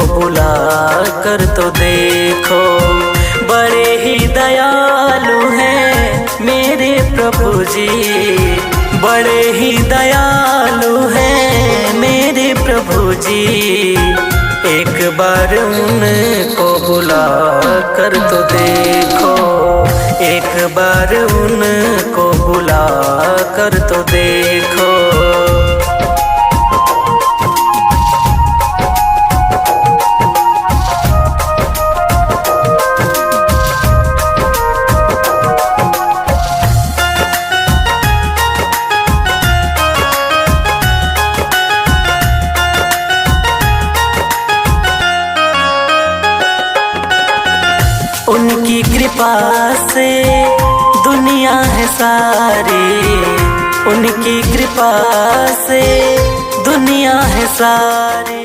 बुला कर तो देखो। बड़े ही दयालु हैं मेरे प्रभु जी, बड़े ही दयालु हैं मेरे प्रभु जी। एक बार उनको बुला कर तो देखो, एक बार उनको बुला कर तो देखो। उनकी कृपा से दुनिया है सारी, उनकी कृपा से दुनिया है सारी।